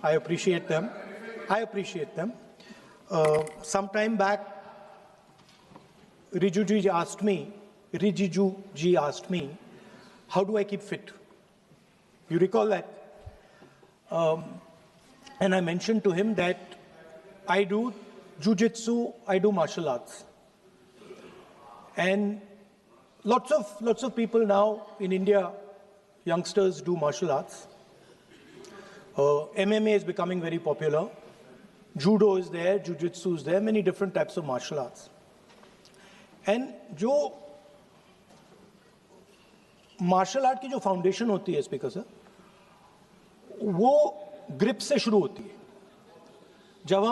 I appreciate them. Some time back, Rijiju ji asked me, how do I keep fit? You recall that? And I mentioned to him that I do jiu-jitsu, I do martial arts. And lots of people now in India, youngsters do martial arts. MMA is becoming very popular. Judo is there, jiu-jitsu is there, many different types of martial arts. And जो martial art की जो foundation होती है speaker sir, वो grip से शुरू होती है. जब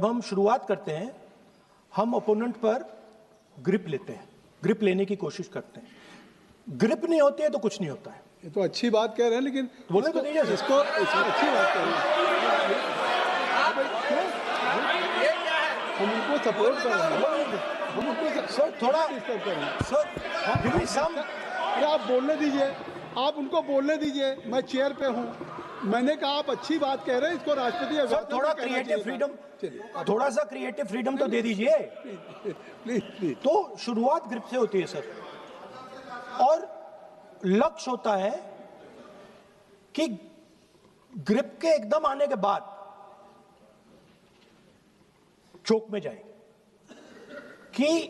हम शुरुआत करते हैं, हम opponent पर grip लेते हैं, grip लेने की कोशिश करते हैं. ग्रिप नहीं होती है तो कुछ नहीं होता है. ये तो अच्छी बात कह रहे हैं, लेकिन बोले तो दीजिए इसको अच्छी बात कह रहे हैं. हम उनको सपोर्ट कर रहे हैं. हम उनको सर थोड़ा डिस्टर्ब कर रहे हैं. सर अरे आप बोलने दीजिए, आप उनको बोलने दीजिए. मैं चेयर पे हूँ. मैंने कहा आप अच्छी बात कह रहे हैं, इसको राष्ट्रपति सर थोड़ा क्रिएटिव फ्रीडम, थोड़ा सा क्रिएटिव फ्रीडम तो दे दीजिए. प्लीज. तो शुरुआत ग्रिप से होती है सर, और लक्ष्य होता है कि ग्रिप के एकदम आने के बाद चोक में जाए, कि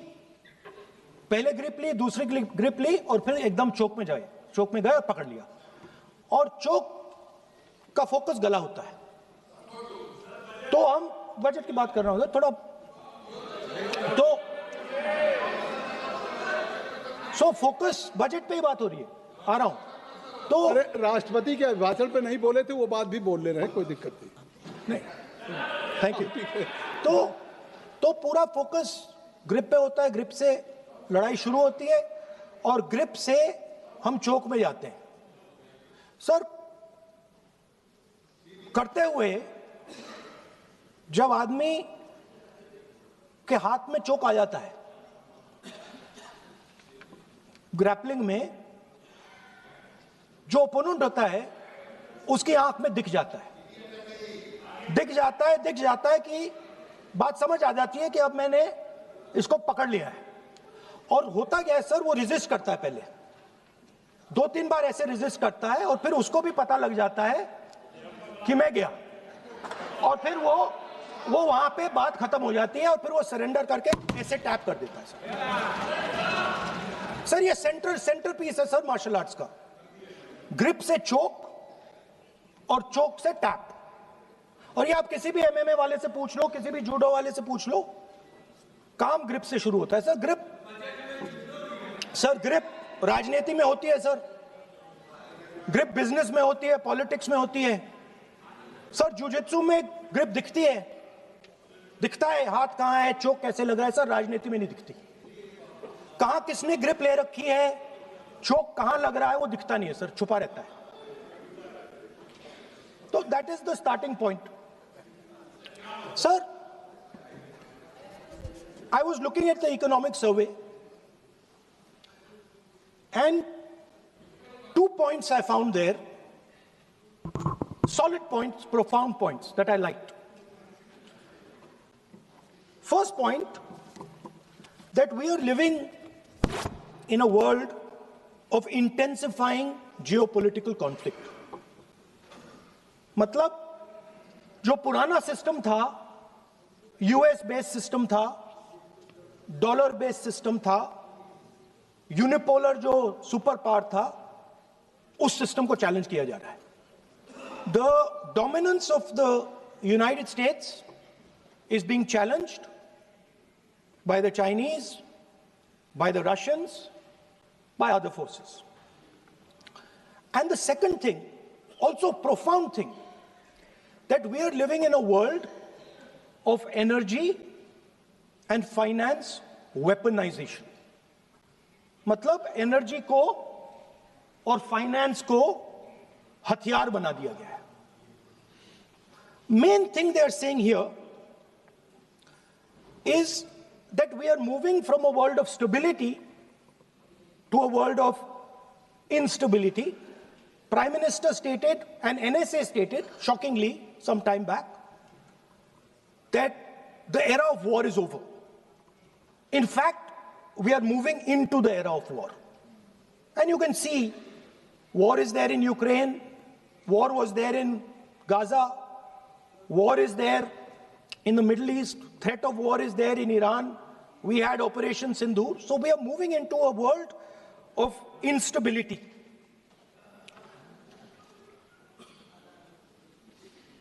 पहले ग्रिप ली, दूसरी ग्रिप ली और फिर एकदम चोक में जाए. चोक में गए और पकड़ लिया, और चोक का फोकस गला होता है. तो हम बजट की बात कर रहे होंगे थोड़ा, तो फोकस बजट पे ही बात हो रही है. आ रहा हूं. तो अरे राष्ट्रपति के भाषण पे नहीं बोले थे, वो बात भी बोल ले रहे हैं, कोई दिक्कत नहीं. Thank you. तो पूरा फोकस ग्रिप पे होता है. ग्रिप से लड़ाई शुरू होती है और ग्रिप से हम चौक में जाते हैं. सर करते हुए जब आदमी के हाथ में चोक आ जाता है, ग्रैपलिंग में जो ओपोनेंट होता है उसकी आंख में दिख जाता है कि बात समझ आ जाती है कि अब मैंने इसको पकड़ लिया है. और होता क्या है सर, वो रेजिस्ट करता है. पहले 2-3 बार ऐसे रेजिस्ट करता है और फिर उसको भी पता लग जाता है कि मैं गया, और फिर वो वहां पे बात खत्म हो जाती है और फिर वो सरेंडर करके ऐसे टैप कर देता है. सर ये सेंटर पीस है सर मार्शल आर्ट्स का. ग्रिप से चोक और चोक से टैप. और ये आप किसी भी एमएमए वाले से पूछ लो, किसी भी जूडो वाले से पूछ लो, काम ग्रिप से शुरू होता है. सर ग्रिप राजनीति में होती है सर, ग्रिप बिजनेस में होती है, पॉलिटिक्स में होती है. सर जुजित्सु में ग्रिप दिखता है हाथ कहां है, चोक कैसे लग रहा है. सर राजनीति में नहीं दिखती. कहां किसने ग्रिप ले रखी है, चोक कहां लग रहा है, वो दिखता नहीं है सर, छुपा रहता है. तो that is the starting point. Sir I was looking at the economic survey, and 2 points I found there, solid points, profound points that I liked. First point, that we are living in a world of intensifying geopolitical conflict. मतलब जो पुराना system था, US based system था, dollar based system था, unipolar जो super power था, उस system को चैलेंज किया जा रहा है. The dominance of the United states is being challenged by the Chinese, by the Russians, by other forces. And the second thing, also profound thing, that we are living in a world of energy and finance weaponization. मतलब energy को और finance को हथियार बना दिया गया है. Main thing they are saying here is that we are moving from a world of stability to a world of instability, Prime Minister stated and NSA stated, shockingly, some time back, that the era of war is over. In fact, we are moving into the era of war. And you can see, war is there in Ukraine, war was there in Gaza, war is there in the Middle East, threat of war is there in Iran, we had Operation Sindoor. So we are moving into a world of instability.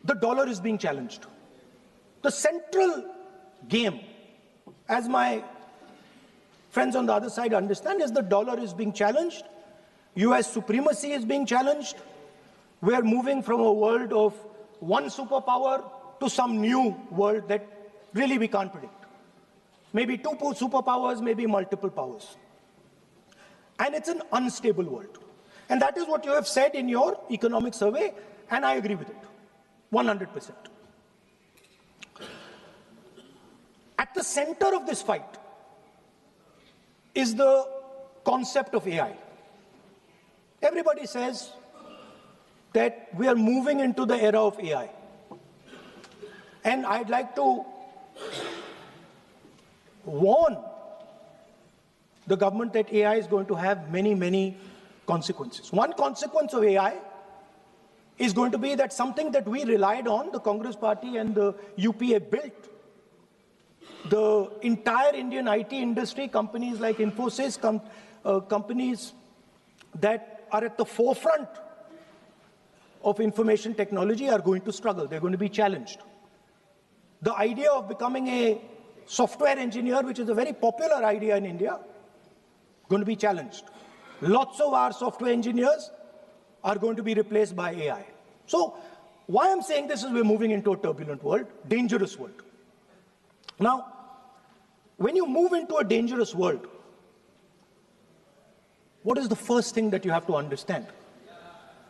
The dollar is being challenged. The central game, as my friends on the other side understand, is the dollar is being challenged. US supremacy is being challenged. We are moving from a world of one superpower to some new world that really we can't predict. Maybe two superpowers, maybe multiple powers. And it's an unstable world. And that is what you have said in your economic survey, and I agree with it, 100%. At the center of this fight is the concept of AI. Everybody says that we are moving into the era of AI. And I'd like to warn the government that AI is going to have many, many consequences. One consequence of AI is going to be that something that we relied on, the Congress Party and the UPA built, the entire Indian IT industry, companies like Infosys, companies that are at the forefront of information technology are going to struggle. They're going to be challenged. The idea of becoming a software engineer, which is a very popular idea in India, going to be challenged. Lots of our software engineers are going to be replaced by AI. So why I'm saying this is we're moving into a turbulent world, dangerous world. Now, when you move into a dangerous world, what is the first thing that you have to understand?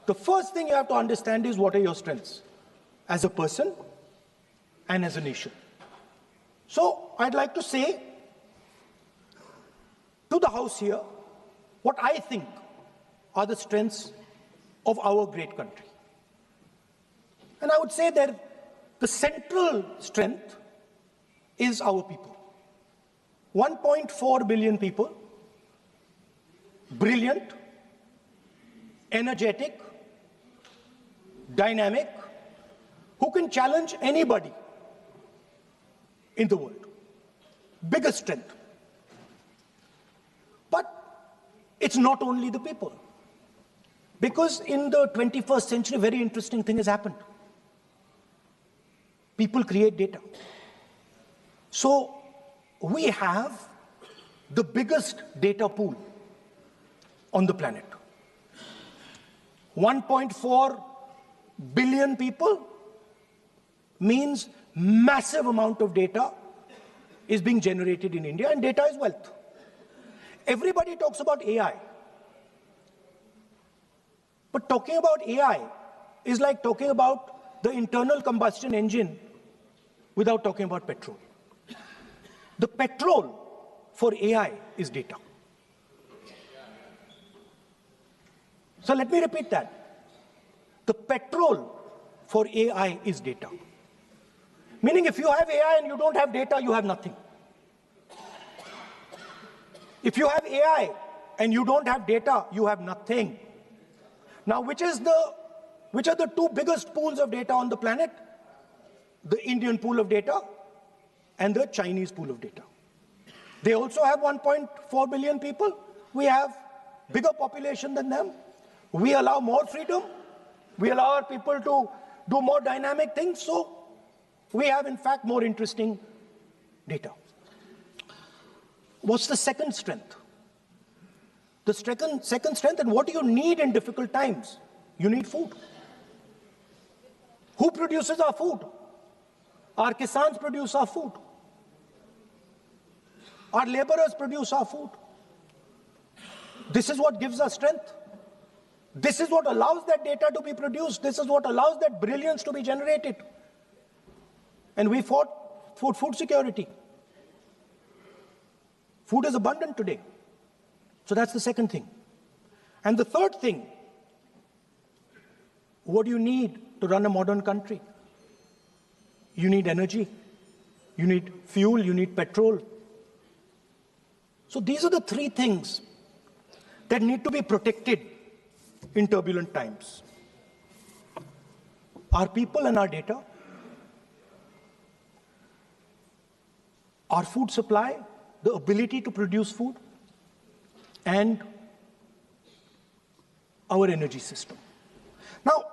The first thing you have to understand is what are your strengths as a person and as a nation. So I'd like to say to the House here what I think are the strengths of our great country. And I would say that the central strength is our people. 1.4 billion people, brilliant, energetic, dynamic, who can challenge anybody in the world. Biggest strength. But it's not only the people. Because in the 21st century, a very interesting thing has happened. People create data. So we have the biggest data pool on the planet. 1.4 billion people means massive amount of data is being generated in India, and data is wealth. Everybody talks about AI. But talking about AI is like talking about the internal combustion engine without talking about petrol. The petrol for AI is data. So let me repeat that. The petrol for AI is data. Meaning if you have AI and you don't have data, you have nothing. If you have AI and you don't have data, you have nothing. Now, which are the two biggest pools of data on the planet? The Indian pool of data and the Chinese pool of data. They also have 1.4 billion people. We have bigger population than them. We allow more freedom. We allow our people to do more dynamic things. So we have, in fact, more interesting data. What's the second strength? The second strength, and what do you need in difficult times? You need food. Who produces our food? Our kisans produce our food. Our laborers produce our food. This is what gives us strength. This is what allows that data to be produced. This is what allows that brilliance to be generated. And we fought for food security. Food is abundant today. So that's the second thing. And the third thing What do you need to run a modern country? You need energy, you need fuel, you need petrol. So these are the three things that need to be protected in turbulent times. Our people and our data, our food supply, the ability to produce food, and our energy system. Now,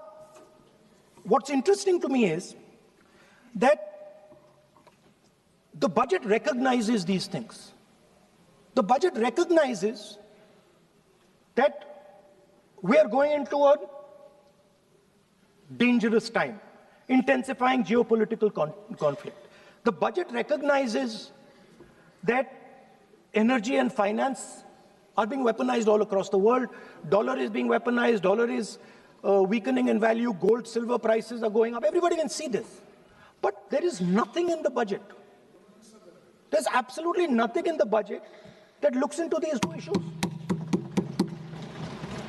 what's interesting to me is that the budget recognizes these things. The budget recognizes that we are going into a dangerous time, intensifying geopolitical conflict. The budget recognizes that energy and finance are being weaponized all across the world. Dollar is being weaponized, dollar is weakening in value, gold, silver prices are going up. Everybody can see this. But there is nothing in the budget. There's absolutely nothing in the budget that looks into these two issues.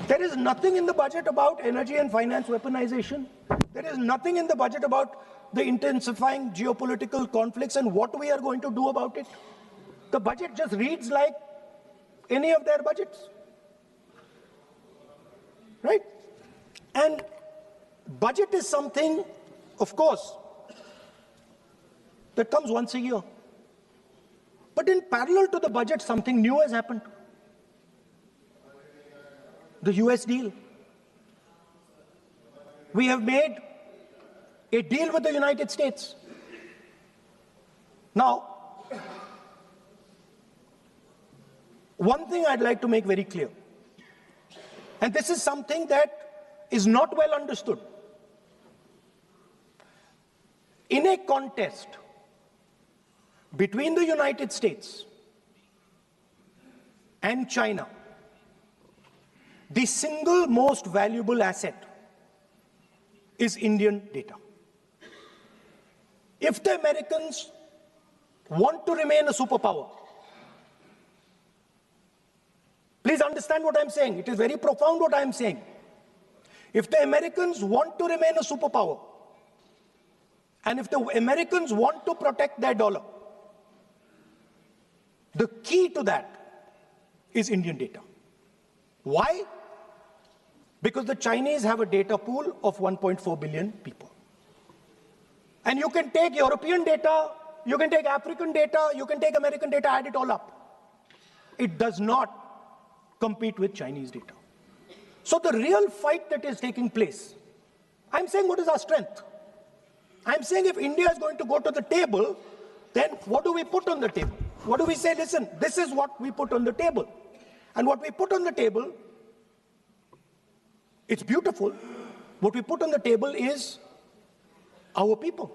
There is nothing in the budget about energy and finance weaponization. There is nothing in the budget about the intensifying geopolitical conflicts and what we are going to do about it. The budget just reads like any of their budgets, right? And budget is something, of course, that comes once a year. But in parallel to the budget, something new has happened. The US deal. We have made a deal with the United States. Now, one thing I'd like to make very clear, and this is something that is not well understood. In a contest between the United States and China, the single most valuable asset is Indian data. If the Americans want to remain a superpower, please understand what I'm saying. It is very profound what I'm saying. If the Americans want to remain a superpower, and if the Americans want to protect their dollar, the key to that is Indian data. Why? Because the Chinese have a data pool of 1.4 billion people. And you can take European data, you can take African data, you can take American data, add it all up. It does not compete with Chinese data. So the real fight that is taking place, I'm saying what is our strength? I'm saying if India is going to go to the table, then what do we put on the table? What do we say? Listen, this is what we put on the table. And what we put on the table, it's beautiful. What we put on the table is our people.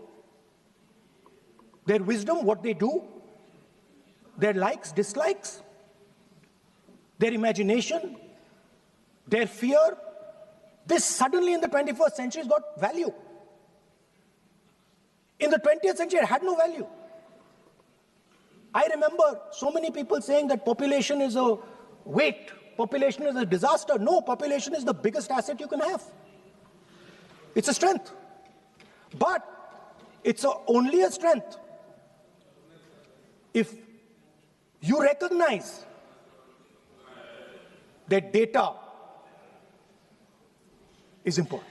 Their wisdom, what they do, their likes, dislikes, their imagination, their fear. This suddenly in the 21st century has got value. In the 20th century, it had no value. I remember so many people saying that population is a weight, population is a disaster. No, population is the biggest asset you can have. It's a strength. But it's only a strength if you recognize that data is important.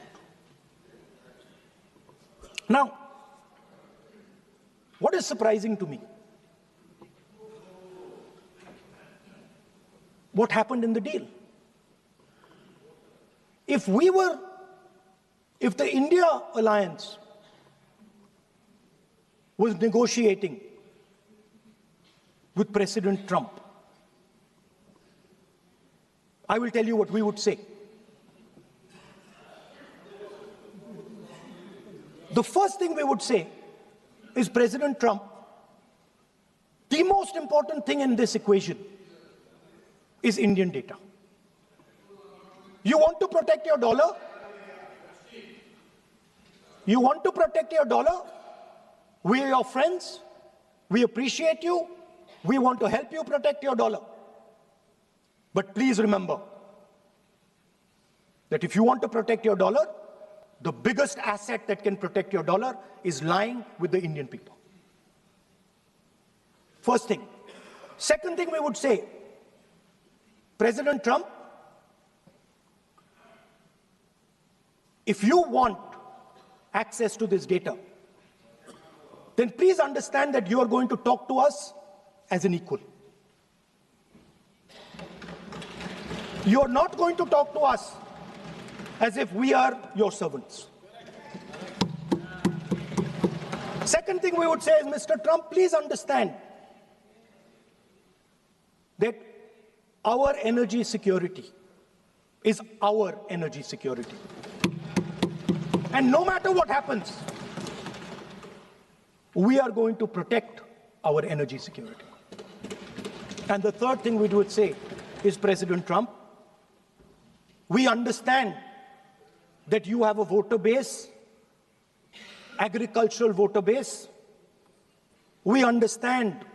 Now, what is surprising to me? What happened in the deal? If the India alliance was negotiating with President Trump, I will tell you what we would say. The first thing we would say is, President Trump, the most important thing in this equation is Indian data. You want to protect your dollar? You want to protect your dollar? We are your friends. We appreciate you. We want to help you protect your dollar. But please remember that if you want to protect your dollar, the biggest asset that can protect your dollar is lying with the Indian people. First thing. Second thing we would say, President Trump, if you want access to this data, then please understand that you are going to talk to us as an equal. You are not going to talk to us as if we are your servants. Second thing we would say is, Mr. Trump, please understand that our energy security is our energy security. And no matter what happens, we are going to protect our energy security. And the third thing we would say is, President Trump, we understand that you have a voter base, agricultural voter base. We understand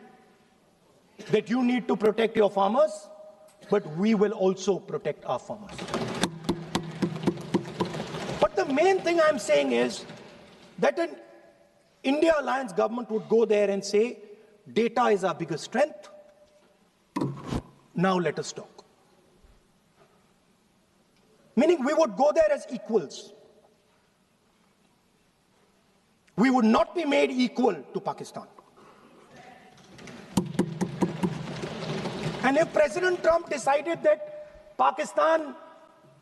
that you need to protect your farmers, but we will also protect our farmers. But the main thing I'm saying is that an India Alliance government would go there and say, data is our biggest strength. Now let us talk. Meaning we would go there as equals. We would not be made equal to Pakistan. And if President Trump decided that Pakistan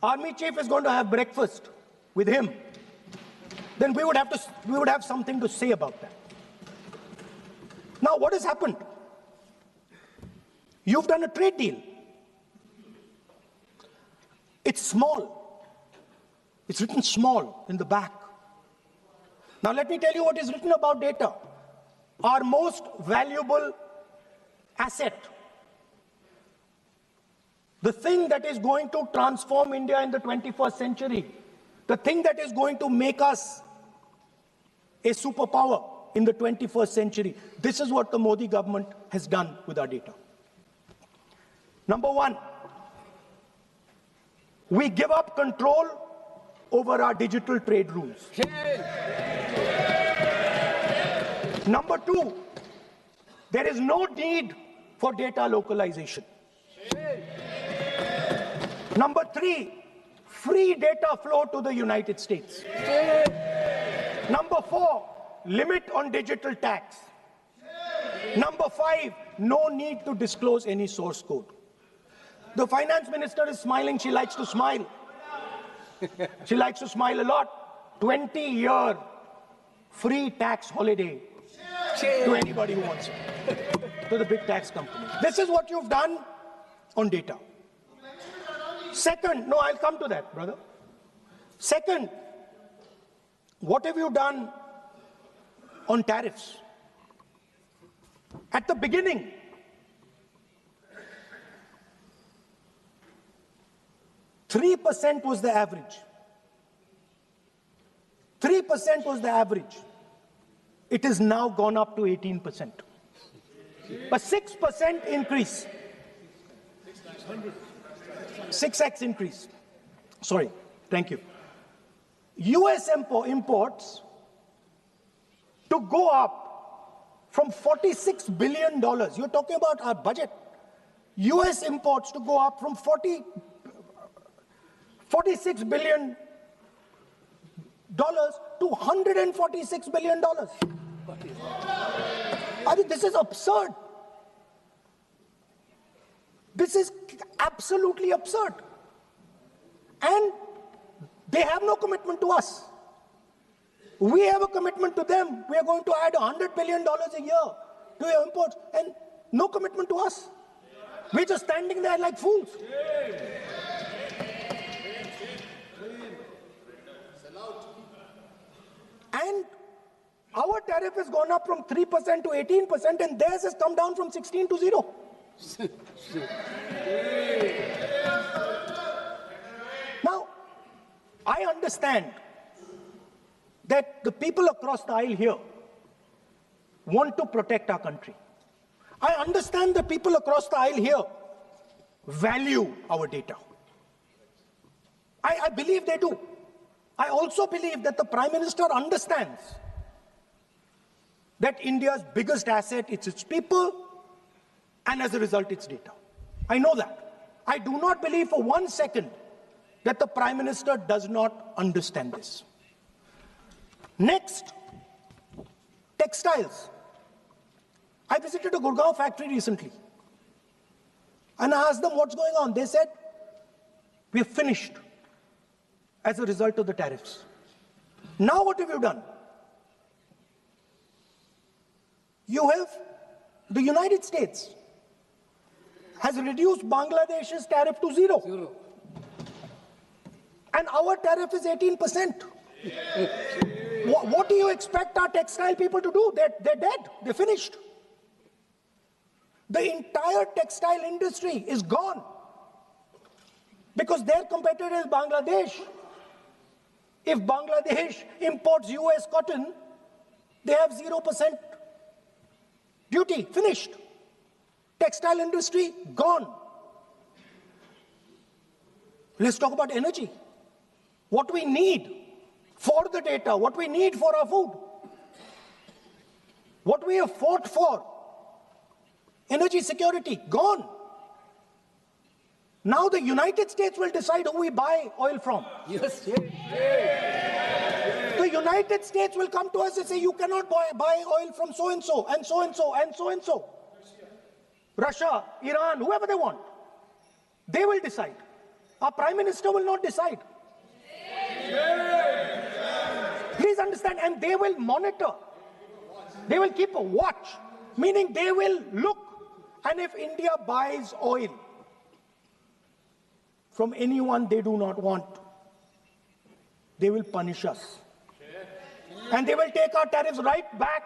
army chief is going to have breakfast with him, then we would have something to say about that. Now, what has happened? You've done a trade deal. It's small. It's written small in the back. Now, let me tell you what is written about data. Our most valuable asset, the thing that is going to transform India in the 21st century, the thing that is going to make us a superpower in the 21st century. This is what the Modi government has done with our data. Number one, we give up control over our digital trade rules. Number two, there is no need for data localization. Number three, free data flow to the United States. Number four, limit on digital tax. Number five, no need to disclose any source code. The finance minister is smiling. She likes to smile. She likes to smile a lot. 20-year free tax holiday to anybody who wants it, to the big tax company. This is what you've done on data. Second, no, I'll come to that, brother. Second, what have you done on tariffs? At the beginning, %3 was the average. 3% was the average. It has now gone up to 18%. A 6% increase. 6x increase. Sorry, thank you. US imports to go up from $46 billion. You're talking about our budget. US imports to go up from $46 billion to $146 billion. I mean, this is absurd. This is absolutely absurd. And they have no commitment to us. We have a commitment to them. We are going to add $100 billion a year to your imports, and no commitment to us. We're just standing there like fools. And our tariff has gone up from 3% to 18%, and theirs has come down from 16 to 0. Now, I understand that the people across the aisle here want to protect our country. I understand the people across the aisle here value our data. I believe they do. I also believe that the Prime Minister understands that India's biggest asset is its people, and as a result, its data. I know that. I do not believe for 1 second that the Prime Minister does not understand this. Next, textiles. I visited a Gurgaon factory recently, and I asked them what's going on. They said, we're finished as a result of the tariffs. Now what have you done? The United States has reduced Bangladesh's tariff to zero. And our tariff is 18%. What do you expect our textile people to do? They're dead. They're finished. The entire textile industry is gone because their competitor is Bangladesh. If Bangladesh imports US cotton, they have 0% duty. Finished. Textile industry gone. Let's talk about energy. What we need for the data, what we need for our food, what we have fought for, energy security, gone. Now the United States will decide who we buy oil from. Yes. The United States will come to us and say, you cannot buy oil from so-and-so, and so-and-so, and so-and-so. Russia, Iran, whoever they want. They will decide. Our Prime Minister will not decide. Please understand, and they will monitor. They will keep a watch, meaning they will look, and if India buys oil from anyone they do not want, they will punish us. And they will take our tariffs right back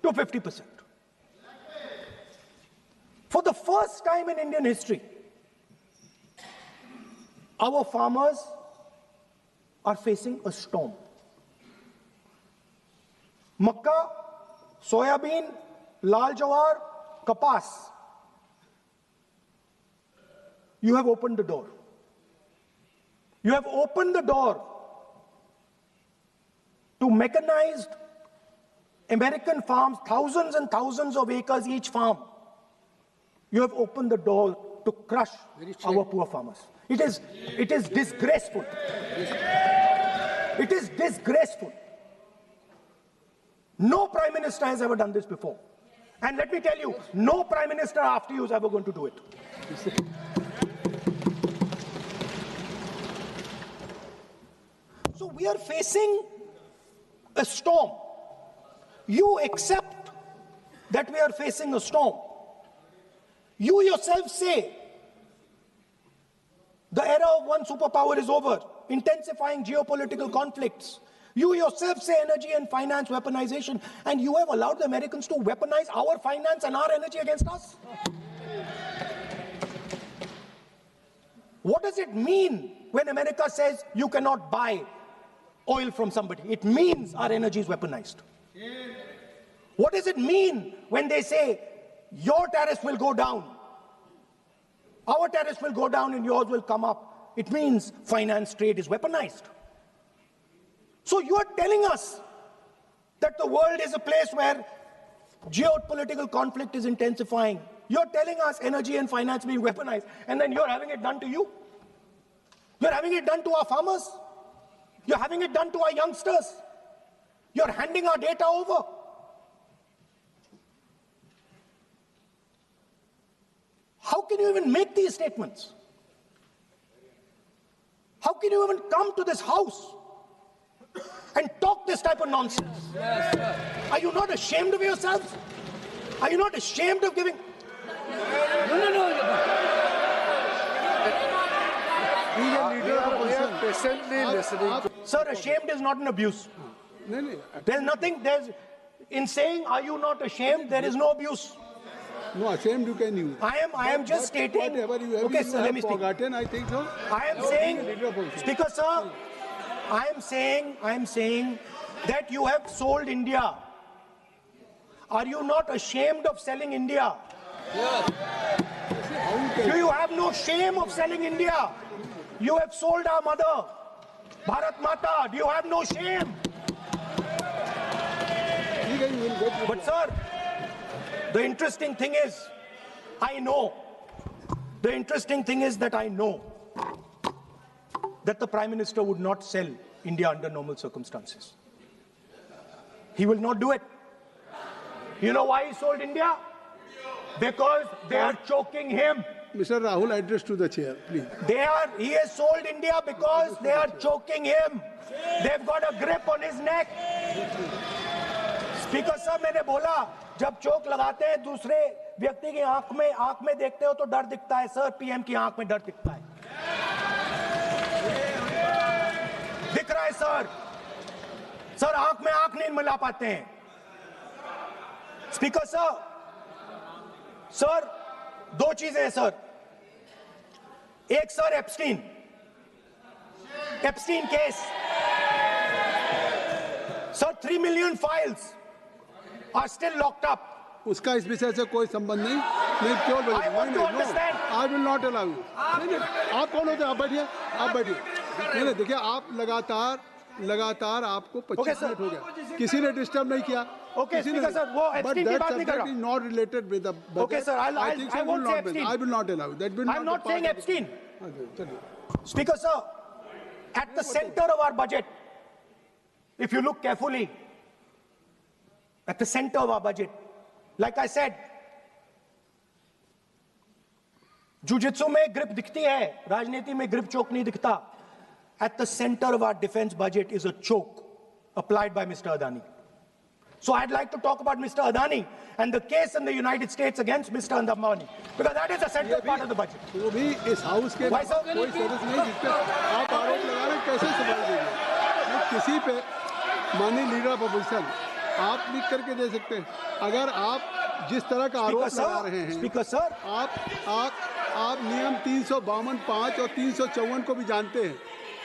to 50%. For the first time in Indian history, our farmers are facing a storm. Makkah, soybean, lal jawar, kapas. You have opened the door. You have opened the door to mechanized American farms, thousands and thousands of acres each farm. You have opened the door to crush our poor farmers. It is disgraceful. It is disgraceful. No Prime Minister has ever done this before. And let me tell you, no Prime Minister after you is ever going to do it. So we are facing a storm. You accept that we are facing a storm. You yourself say the era of one superpower is over, intensifying geopolitical conflicts. You yourself say energy and finance weaponization, and you have allowed the Americans to weaponize our finance and our energy against us. What does it mean when America says you cannot buy oil from somebody? It means our energy is weaponized. What does it mean when they say your tariffs will go down, our tariffs will go down and yours will come up? It means finance trade is weaponized. So you are telling us that the world is a place where geopolitical conflict is intensifying. You're telling us energy and finance being weaponized, and then you're having it done to you. You're having it done to our farmers. You're having it done to our youngsters. You're handing our data over. How can you even make these statements? How can you even come to this house and talk this type of nonsense? Yes, sir. Are you not ashamed of yourselves? Are you not ashamed of giving? No. We are patiently listening to. Sir, ashamed is not an abuse. There's nothing, in saying, are you not ashamed, there is no abuse. No, ashamed you can use. I am just stating. Whatever you have, Okay, sir, let me speak. forgotten, I think so. I am saying, Speaker, sir, I am saying that you have sold India. Are you not ashamed of selling India? Yes. Do you have no shame of selling India? You have sold our mother. Bharat Mata, do you have no shame? But sir, the interesting thing is, I know that the Prime Minister would not sell India under normal circumstances. He will not do it. You know why he sold India? Because they are choking him. Mr. Rahul, address to the chair, please. He has sold India because they are choking him. They've got a grip on his neck. Speaker साहब, मैंने बोला जब चोक लगाते हैं दूसरे व्यक्ति की आंख में देखते हो तो डर दिखता है सर, पीएम की आंख में डर दिखता है, दिख रहा है सर आंख में आंख नहीं मिला पाते हैं. स्पीकर सर दो चीजें हैं सर. एक sir Epstein case sir, 3 million files are still locked up. उसका इस विषय से कोई संबंध नहीं. नहीं क्यों बोल रहे हैं? I will not allow you. आप कौन होते हैं? आप बैठिए. नहीं देखिए, आप लगातार आपको 25 मिनट हो गया, किसी ने डिस्टर्ब नहीं किया. ओके स्पीकर सर, वो एप्स्टीन की बात नहीं कर रहा. Is not related with the budget. Okay sir, I won't say Epstein. I will not allow you. That will I'm not saying Epstein. चलिए. Speaker sir, at the center of our budget, if you look carefully, at the center of our budget, like I said, jujitsu में grip दिखती है, राजनीति में grip choke नहीं दिखता. At the center of our defense budget is a choke applied by Mr. Adani. So I'd like to talk about Mr. Adani and the case in the United States against Mr. Adani, because that is a central part of the budget. वो भी इस house के कोई सदस्य नहीं जिसपे आप आरोप लगा रहे हैं, कैसे संभाल देंगे? किसी पे माननीय लीडर ऑफ अपोजिशन आप लिख करके दे सकते हैं. अगर आप जिस तरह का आरोप लगा रहे हैं, स्पीकर सर, आप नियम 352, 5 और 354 को भी जानते हैं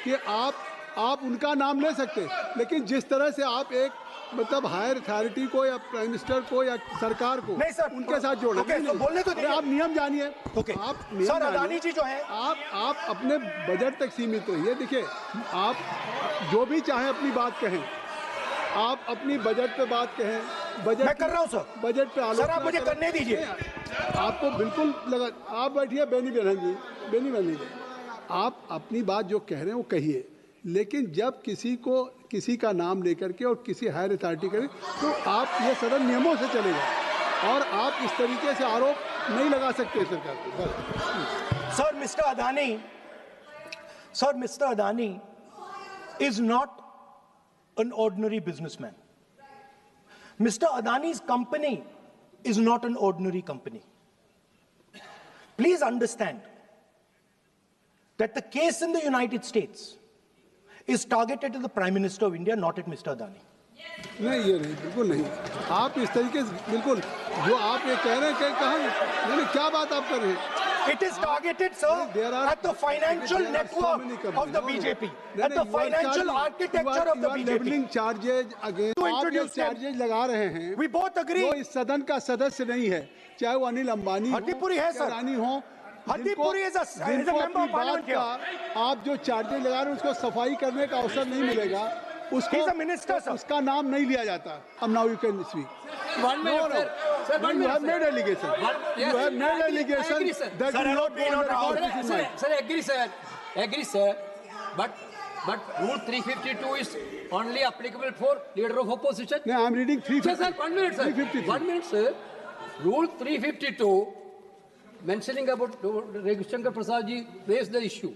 कि आप उनका नाम ले सकते, लेकिन जिस तरह से आप एक मतलब हायर अथॉरिटी को या प्राइम मिनिस्टर को या सरकार को नहीं सर, उनके साथ जोड़े. तो बोलने तो आप नियम जानिए. आप सर, अदानी जी जो है, आप अपने बजट तक सीमित रहिए. देखिए, आप जो भी चाहें अपनी बात कहें, आप अपनी बजट पे बात कहें. बजट मैं कर रहा हूं सर. बजट पे आलोचना सर आप मुझे करने दीजिए. आपको बिल्कुल लगा. आप बैठिए बेनी बहन जी, आप अपनी बात जो कह रहे हैं वो कहिए, लेकिन जब किसी का नाम लेकर के और किसी हायर अथॉरिटी करें तो आप ये सदन नियमों से चलेगा और आप इस तरीके से आरोप नहीं लगा सकते सरकार को. Sir mister Adani is not an ordinary businessman. Mr. Adani's company is not an ordinary company. Please understand that the case in the United States is targeted at the Prime Minister of India, not at Mr. Adani. नहीं, ये नहीं, बिल्कुल नहीं. आप इस तरीके से बिल्कुल जो आप ये कह रहे हैं, कहाँ क्या बात आप कर रहे हैं? It is targeted, sir, at the financial network of the BJP, at the financial architecture of the BJP. Labelling charges against आप जो चार्जेज लगा रहे हैं, We both agree. जो इस सदन का सदस्य नहीं है, चाहे वो अनिल अंबानी हो, अडानी हो, हरदीपुरी is a member of parliament here. आप जो चार्जेज लगा रहे हैं उसको सफाई करने का अवसर नहीं मिलेगा. He's a minister, sir. उसका नाम नहीं लिया जाता. अब now you can speak. 1 minute, sir. Sir, 1 minute. You have made allegation. You have made allegation that Sir, will not be on the record. This is mine. Sir, agree, sir. But Rule 352 is only applicable for leader of opposition. No, I am reading 352. Sir, 1 minute, sir. 353. 1 minute, sir. Rule 352, mentioning about Ravi Shankar Prasad ji raised the issue.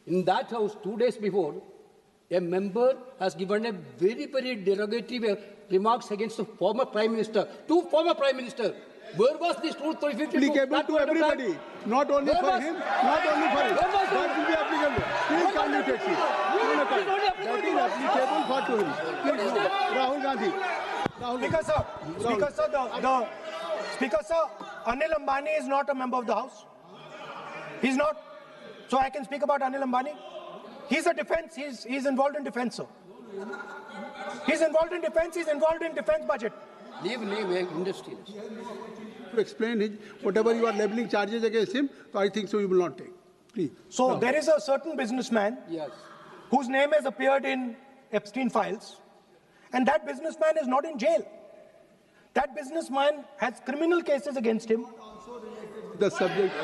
In that house, 2 days before, a member has given a very, very derogatory remarks against the former Prime Minister. 2 former Prime Minister. Where was this Rule 352? Applicable to everybody. Not only for him, not only for him. That will be applicable. Please kindly take it. That is applicable for to him. Please, Rahul Gandhi. Speaker sir, Anil Ambani is not a member of the House. He's not. So I can speak about Anil Ambani. He's a defense. He's involved in defense, sir. He's involved in defense. He's involved in defense budget. Leave industry. To explain his whatever you are leveling charges against him, so I think so you will not take. Please. So there is a certain businessman. Yes. whose name has appeared in Epstein files, and that businessman is not in jail. That businessman has criminal cases against him. The subject.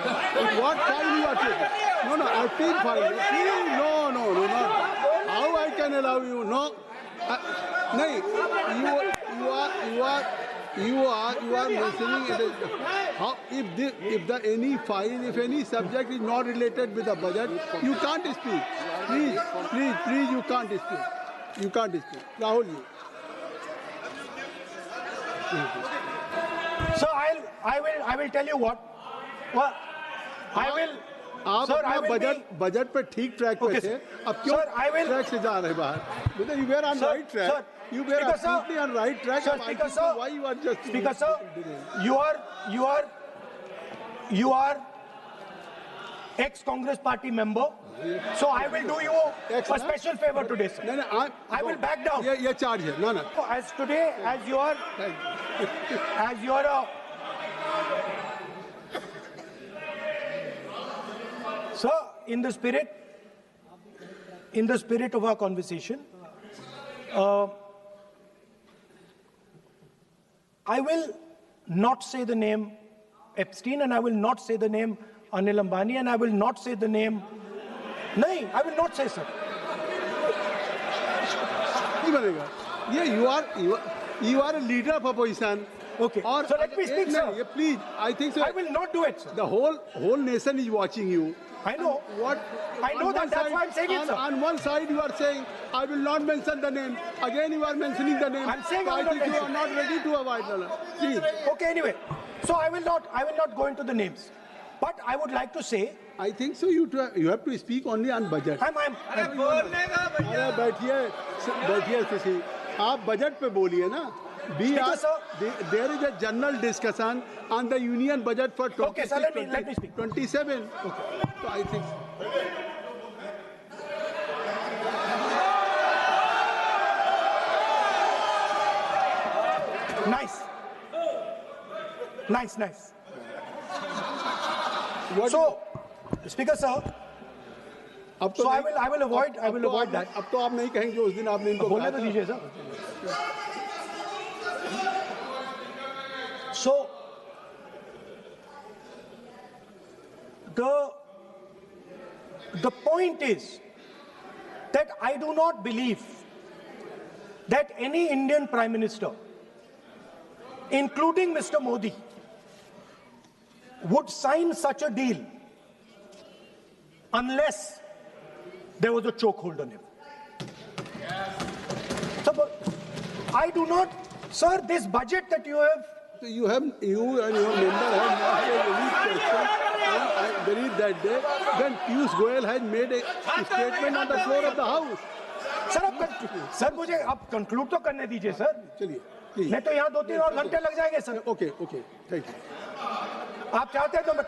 What file you are taking? No, Epstein file. No, not. How I can allow you? No. No, you are mentioning it. How if any subject is not related with the budget, you can't speak. Please, you can't speak. You can't speak. Rahul, you. So I will tell you what. Well, I will. आप Sir, I अपना will budget पे ठीक track पे थे अब क्यों track से जा रहे बाहर मतलब you were on right track you were absolutely on right track Sir, Speaker sir, why you are just Speaker sir, you are ex-Congress party member, so I will do you a special favor today, sir. No, I will back down. ये charge है no. As today, as you are a sir, in the spirit of our conversation, I will not say the name Epstein, and I will not say the name Anil Ambani, and I will not say the name. No, I will not say, sir. नहीं बनेगा ये you are a leader of opposition. Okay. So let me speak, sir. Please, I think so. I will not do it, sir. The whole nation is watching you. I know. I know that. That's why I'm saying it, sir. On one side, you are saying, I will not mention the name. Again, you are mentioning the name. I'm saying I think you are not ready to avoid the name. Please. Okay, anyway. So I will not go into the names. But I would like to say. I think so. You have to speak only on budget. बैठिए किसी आप budget पे बोलिए ना. There is a general discussion on the union budget for 26, okay, sir, let me speak. 27. Okay. So I think. Nice. So, Speaker sir. So I will avoid that. अब तो आप नहीं कहेंगे उस दिन आपने इनको बोलने तो दीजिए sir. So the point is that I do not believe that any Indian Prime Minister, including Mr. Modi, would sign such a deal unless there was a chokehold on him. So, I do not, sir, this budget that you have. You and your member have not made any question. I believe that day when Piyush Goyal had made a statement on the floor of the House. Sir मुझे अब conclude तो करने दीजिए sir. चलिए. नहीं तो यहाँ 2-3 और घंटे लग जाएंगे सर. Okay, thank you. आप चाहते हैं तो मैं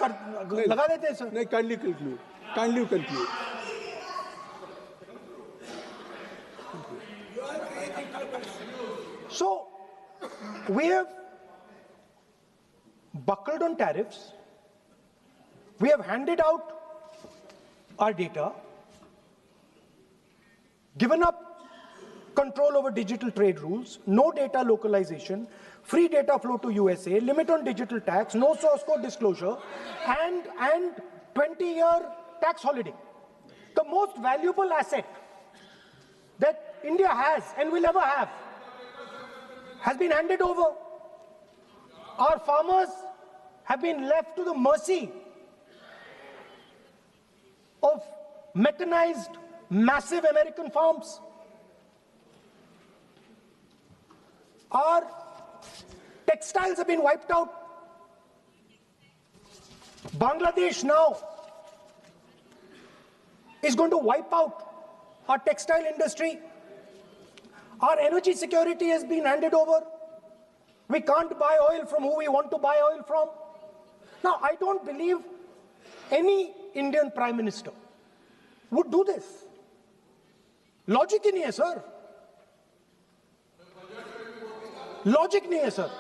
लगा देते हैं सर. नहीं, kindly conclude. So, we have buckled on tariffs. We have handed out our data, given up control over digital trade rules, no data localization, free data flow to USA, limit on digital tax, no source code disclosure, and 20-year tax holiday. The most valuable asset that India has and will ever have has been handed over. Our farmers have been left to the mercy of mechanized, massive American farms. Our textiles have been wiped out. Bangladesh now is going to wipe out our textile industry. Our energy security has been handed over. We can't buy oil from who we want to buy oil from. Now, I don't believe any Indian Prime Minister would do this. Logic ही नहीं है sir. Logic नहीं है sir.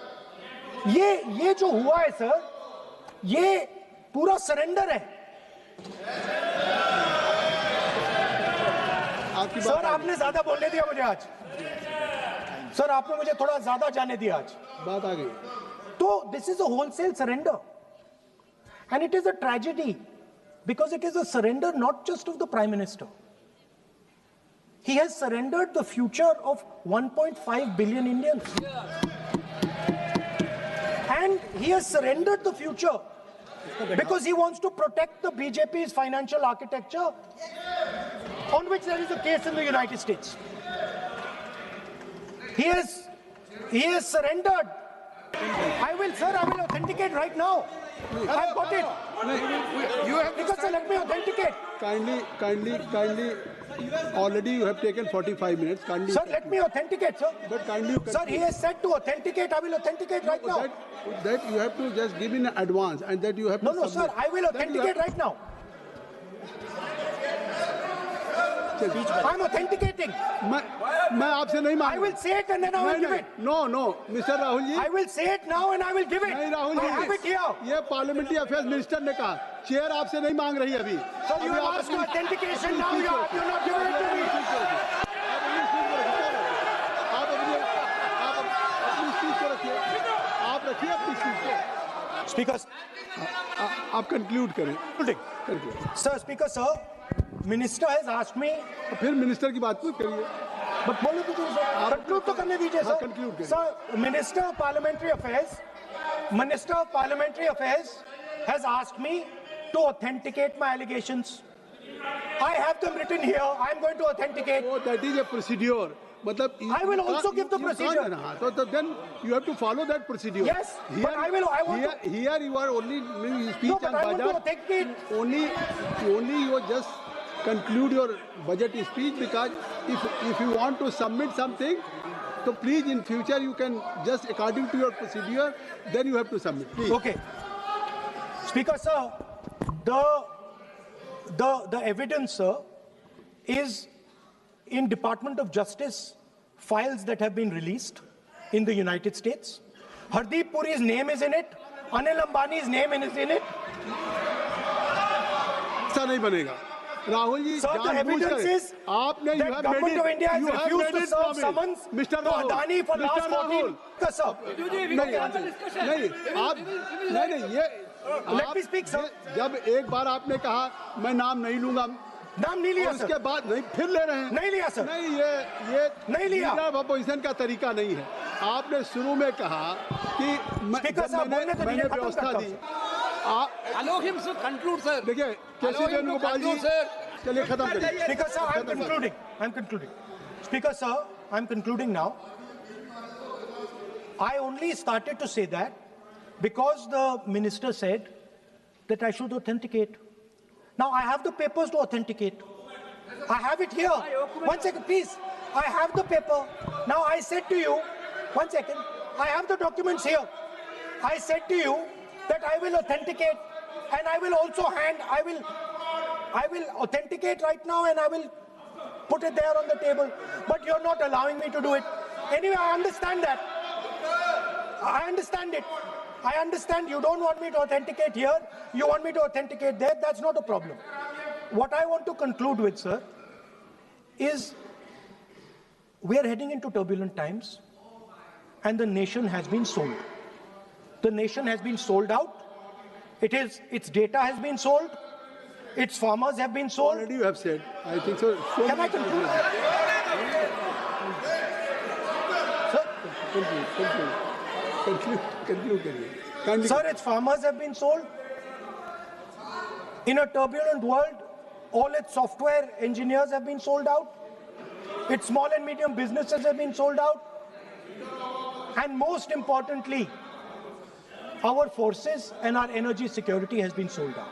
ये जो हुआ है sir, ये पूरा सरेंडर है. आप आपकी सर बात आपने ज्यादा बोलने दिया मुझे आज, सर आपने मुझे थोड़ा ज्यादा जाने दिया आज। बात आ गई। तो this is a wholesale surrender and it is a tragedy because it is a surrender not just of the Prime Minister. He has surrendered the future of 1.5 billion Indians. And he has surrendered the future because he wants to protect the BJP's financial architecture on which there is a case in the United States. He has surrendered. I will authenticate right now. I've got it. You have Because sir, let me authenticate. Kindly. Already you have taken 45 minutes. Kindly. Sir, let me authenticate, sir. But kindly. Sir, he has said to authenticate. I will authenticate right now. That you have to just give in advance, and that you have to. No, sir. I will authenticate right now. I'm authenticating. मैं आपसे नहीं मांग। I will say it and then I will give it. No, Mr. Rahul ji. I will say it now and I will give it. नहीं Rahul ji. I have it here. ये parliamentary affairs minister ने कहा, chair आपसे नहीं मांग रही अभी। So you have asked for authentication now. You're not giving it to me. अपनी स्पीच को रखिए। आप रखिए अपनी स्पीच को। Speakers. आप कंक्लूड करें। Sir, Speaker, sir. Minister has asked me. फिर मिनिस्टर की बात मत करिए। But बोलो तो सर, conclude तो करने दीजिए सर। conclude करिए। Sir, Minister of Parliamentary Affairs has asked me to authenticate my allegations. I have them written here. I am going to authenticate. Oh, that is a procedure. मतलब I will also give the procedure. So then you have to follow that procedure. Yes, but I want to. Here you are only speech No, but and I want to budget. authenticate. Only you just conclude your budget speech, because if you want to submit something, so please in future you can just according to your procedure, then you have to submit. Please. Okay. Speaker, sir, the evidence, sir, is in Department of Justice files that have been released in the United States. Hardeep Puri's name is in it. Anil Ambani's name is in it. ऐसा नहीं बनेगा Rahul ji. Sir, the evidence is आपने that government of India has refused to serve summons to Adani for last 14. Sir, नहीं आप नहीं ये let me speak, sir. जब एक बार आपने कहा मैं नाम नहीं लूंगा, नाम नहीं लिया सर। उसके बाद नहीं फिर ले रहे हैं। नहीं लिया सर। नहीं ये नहीं लिया। लीडर ऑफ अपोजिशन का तरीका नहीं है। आपने शुरू में कहा कि मैंने व्यवस्था दी। Allow him to conclude, sir. देखिए कैसे वेणुगोपाल जी, चलिए खत्म करिए। Speaker sir, I'm concluding. Speaker sir, I'm concluding now. I only started to say that because the minister said that I should authenticate. Now I have the papers to authenticate. I have it here. 1 second, please. I have the paper. Now I said to you, 1 second. I have the documents here. I said to you that I will authenticate, and I will also I will authenticate right now, and I will put it there on the table. But you're not allowing me to do it. Anyway, I understand that. I understand it. I understand you don't want me to authenticate here. You want me to authenticate there. That's not a problem. What I want to conclude with, sir, is we are heading into turbulent times, and the nation has been sold. The nation has been sold out. Its data has been sold. Its farmers have been sold. Already you have said. I think so. Can I conclude? Sir? Conclude. Sir, its farmers have been sold. In a turbulent world, all its software engineers have been sold out. Its small and medium businesses have been sold out. And most importantly, our forces and our energy security has been sold out.